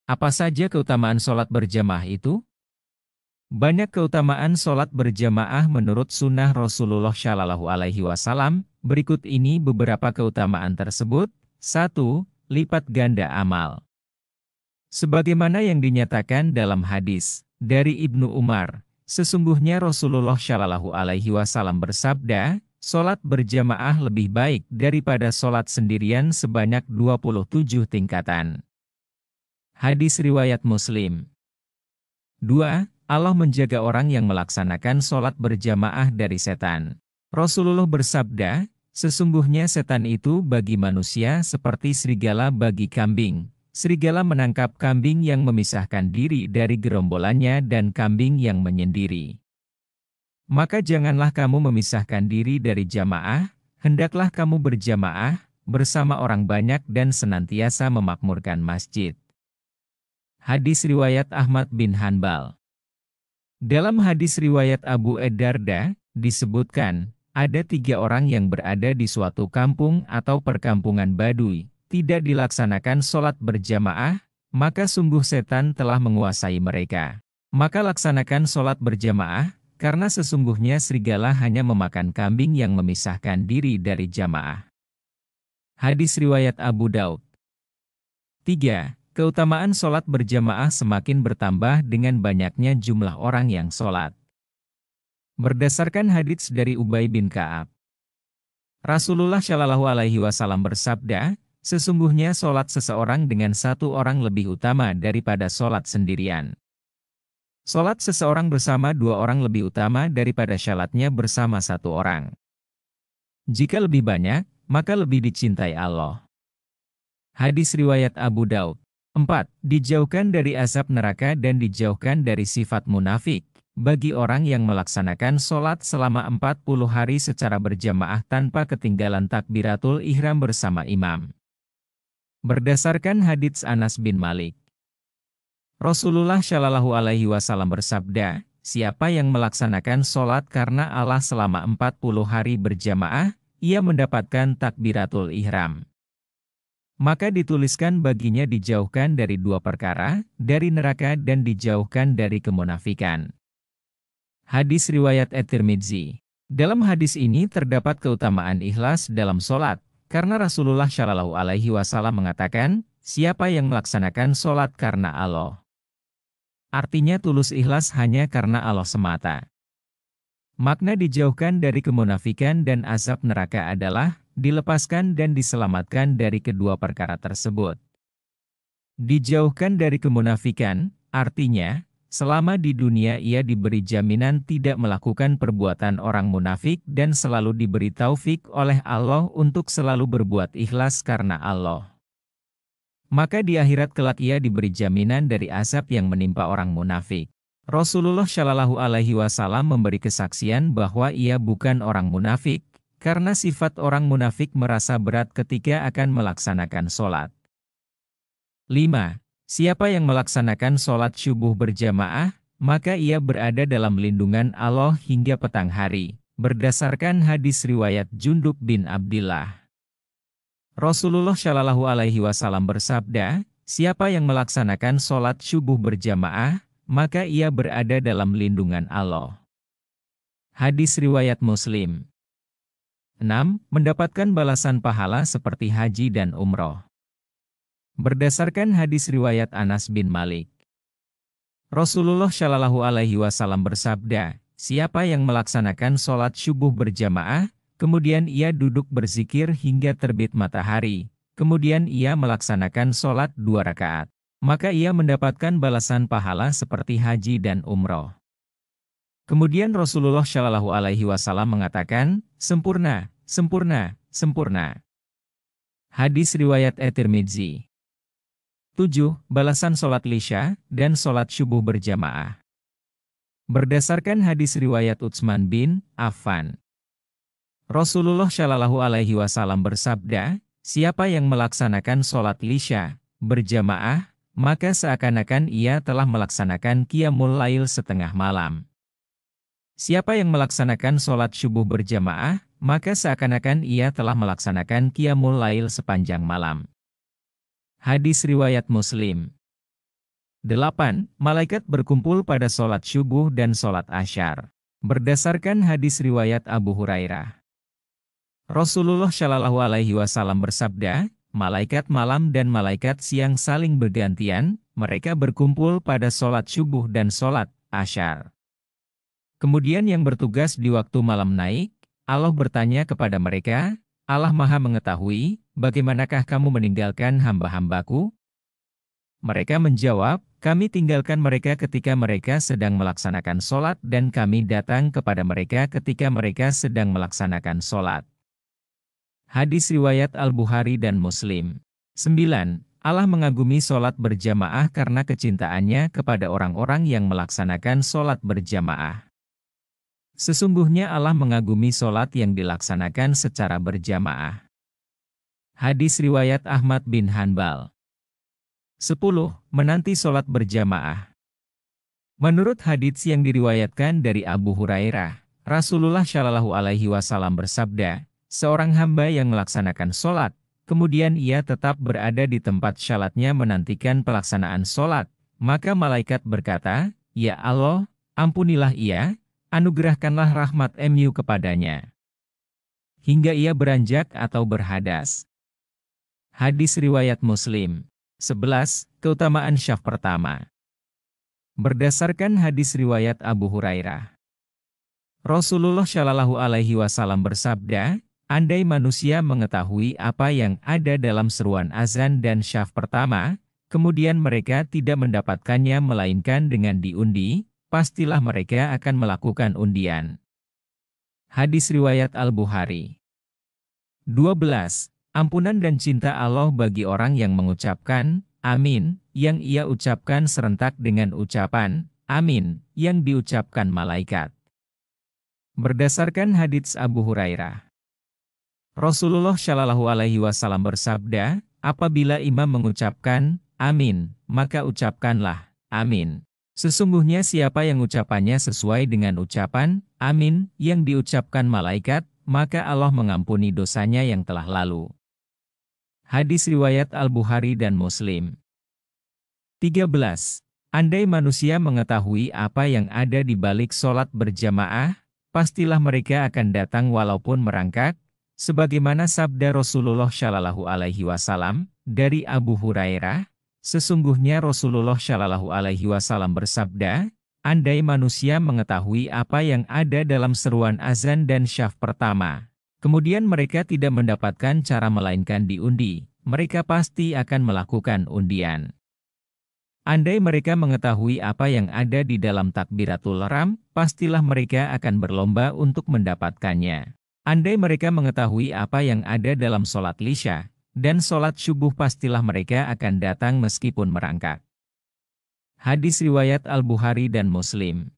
Apa saja keutamaan sholat berjamaah itu? Banyak keutamaan sholat berjamaah menurut sunnah Rasulullah Shallallahu Alaihi Wasallam. Berikut ini beberapa keutamaan tersebut. 1. Lipat ganda amal. Sebagaimana yang dinyatakan dalam hadis dari Ibnu Umar, sesungguhnya Rasulullah Shallallahu Alaihi Wasallam bersabda, sholat berjamaah lebih baik daripada sholat sendirian sebanyak 27 tingkatan. Hadis riwayat Muslim. 2. Allah menjaga orang yang melaksanakan sholat berjamaah dari setan. Rasulullah bersabda, sesungguhnya setan itu bagi manusia seperti serigala bagi kambing. Serigala menangkap kambing yang memisahkan diri dari gerombolannya dan kambing yang menyendiri. Maka janganlah kamu memisahkan diri dari jamaah, hendaklah kamu berjamaah bersama orang banyak dan senantiasa memakmurkan masjid. Hadis riwayat Ahmad bin Hanbal. Dalam hadis riwayat Abu Darda, disebutkan, ada 3 orang yang berada di suatu kampung atau perkampungan Baduy, tidak dilaksanakan sholat berjamaah, maka sungguh setan telah menguasai mereka. Maka laksanakan sholat berjamaah, karena sesungguhnya serigala hanya memakan kambing yang memisahkan diri dari jamaah. Hadis riwayat Abu Daud. 3. Keutamaan sholat berjamaah semakin bertambah dengan banyaknya jumlah orang yang sholat. Berdasarkan hadits dari Ubay bin Ka'ab, Rasulullah Shallallahu Alaihi Wasallam bersabda, sesungguhnya sholat seseorang dengan 1 orang lebih utama daripada sholat sendirian. Sholat seseorang bersama 2 orang lebih utama daripada syalatnya bersama 1 orang. Jika lebih banyak, maka lebih dicintai Allah. Hadis riwayat Abu Daud. 4. Dijauhkan dari azab neraka dan dijauhkan dari sifat munafik, bagi orang yang melaksanakan sholat selama 40 hari secara berjamaah tanpa ketinggalan takbiratul ihram bersama imam. Berdasarkan hadits Anas bin Malik, Rasulullah Shallallahu Alaihi Wasallam bersabda, siapa yang melaksanakan sholat karena Allah selama 40 hari berjamaah, ia mendapatkan takbiratul ihram. Maka dituliskan baginya dijauhkan dari 2 perkara, dari neraka dan dijauhkan dari kemunafikan. Hadis riwayat At-Tirmidzi. Dalam hadis ini terdapat keutamaan ikhlas dalam sholat, karena Rasulullah Shallallahu Alaihi Wasallam mengatakan, siapa yang melaksanakan sholat karena Allah. Artinya tulus ikhlas hanya karena Allah semata. Makna dijauhkan dari kemunafikan dan azab neraka adalah, dilepaskan dan diselamatkan dari kedua perkara tersebut. Dijauhkan dari kemunafikan, artinya, selama di dunia ia diberi jaminan tidak melakukan perbuatan orang munafik dan selalu diberi taufik oleh Allah untuk selalu berbuat ikhlas karena Allah. Maka di akhirat kelak ia diberi jaminan dari azab yang menimpa orang munafik. Rasulullah Shallallahu Alaihi Wasallam memberi kesaksian bahwa ia bukan orang munafik, karena sifat orang munafik merasa berat ketika akan melaksanakan sholat. 5. Siapa yang melaksanakan sholat subuh berjamaah, maka ia berada dalam lindungan Allah hingga petang hari, berdasarkan hadis riwayat Jundub bin Abdillah. Rasulullah Shallallahu Alaihi Wasallam bersabda, siapa yang melaksanakan sholat subuh berjamaah, maka ia berada dalam lindungan Allah. Hadis riwayat Muslim. 6. Mendapatkan balasan pahala seperti haji dan umroh. Berdasarkan hadis riwayat Anas bin Malik, Rasulullah Shallallahu Alaihi Wasallam bersabda, siapa yang melaksanakan sholat subuh berjamaah, kemudian ia duduk berzikir hingga terbit matahari, kemudian ia melaksanakan sholat 2 rakaat, maka ia mendapatkan balasan pahala seperti haji dan umroh. Kemudian Rasulullah Shallallahu Alaihi Wasallam mengatakan, sempurna, sempurna, sempurna. Hadis riwayat At-Tirmidzi. 7. Balasan sholat lisya dan sholat subuh berjamaah. Berdasarkan hadis riwayat Utsman bin Affan, Rasulullah Shallallahu Alaihi Wasallam bersabda, siapa yang melaksanakan sholat lisya berjamaah, maka seakan-akan ia telah melaksanakan qiyamul lail setengah malam. Siapa yang melaksanakan sholat subuh berjamaah, maka seakan-akan ia telah melaksanakan qiyamul lail sepanjang malam. Hadis riwayat Muslim. 8. Malaikat berkumpul pada sholat syubuh dan sholat asyar. Berdasarkan hadis riwayat Abu Hurairah, Rasulullah Shallallahu Alaihi Wasallam bersabda, malaikat malam dan malaikat siang saling bergantian, mereka berkumpul pada sholat syubuh dan sholat asyar. Kemudian yang bertugas di waktu malam naik, Allah bertanya kepada mereka, Allah Maha Mengetahui, bagaimanakah kamu meninggalkan hamba-hambaku? Mereka menjawab, kami tinggalkan mereka ketika mereka sedang melaksanakan sholat dan kami datang kepada mereka ketika mereka sedang melaksanakan sholat. Hadis riwayat Al-Bukhari dan Muslim. 9. Allah mengagumi sholat berjamaah karena kecintaannya kepada orang-orang yang melaksanakan sholat berjamaah. Sesungguhnya Allah mengagumi sholat yang dilaksanakan secara berjamaah. Hadis riwayat Ahmad bin Hanbal. 10. Menanti sholat berjamaah. Menurut hadits yang diriwayatkan dari Abu Hurairah, Rasulullah Shallallahu Alaihi Wasallam bersabda, seorang hamba yang melaksanakan sholat, kemudian ia tetap berada di tempat sholatnya menantikan pelaksanaan sholat, maka malaikat berkata, ya Allah, ampunilah ia, anugerahkanlah rahmat MU kepadanya, hingga ia beranjak atau berhadas. Hadis riwayat Muslim. 11. Keutamaan syaf pertama. Berdasarkan hadis riwayat Abu Hurairah, Rasulullah Shallallahu Alaihi Wasallam bersabda, andai manusia mengetahui apa yang ada dalam seruan azan dan syaf pertama, kemudian mereka tidak mendapatkannya melainkan dengan diundi, pastilah mereka akan melakukan undian. Hadis riwayat Al-Bukhari. 12. Ampunan dan cinta Allah bagi orang yang mengucapkan, amin, yang ia ucapkan serentak dengan ucapan, amin, yang diucapkan malaikat. Berdasarkan hadits Abu Hurairah, Rasulullah Shallallahu Alaihi Wasallam bersabda, apabila imam mengucapkan, amin, maka ucapkanlah, amin. Sesungguhnya siapa yang ucapannya sesuai dengan ucapan, amin, yang diucapkan malaikat, maka Allah mengampuni dosanya yang telah lalu. Hadis riwayat Al-Bukhari dan Muslim. 13. Andai manusia mengetahui apa yang ada di balik sholat berjamaah, pastilah mereka akan datang walaupun merangkak, sebagaimana sabda Rasulullah Shallallahu Alaihi Wasallam dari Abu Hurairah, sesungguhnya Rasulullah Shallallahu Alaihi Wasallam bersabda, andai manusia mengetahui apa yang ada dalam seruan azan dan syaf pertama, kemudian mereka tidak mendapatkan cara melainkan diundi, mereka pasti akan melakukan undian. Andai mereka mengetahui apa yang ada di dalam takbiratul ihram, pastilah mereka akan berlomba untuk mendapatkannya. Andai mereka mengetahui apa yang ada dalam sholat lisya dan sholat syubuh, pastilah mereka akan datang meskipun merangkak. Hadis riwayat Al-Bukhari dan Muslim.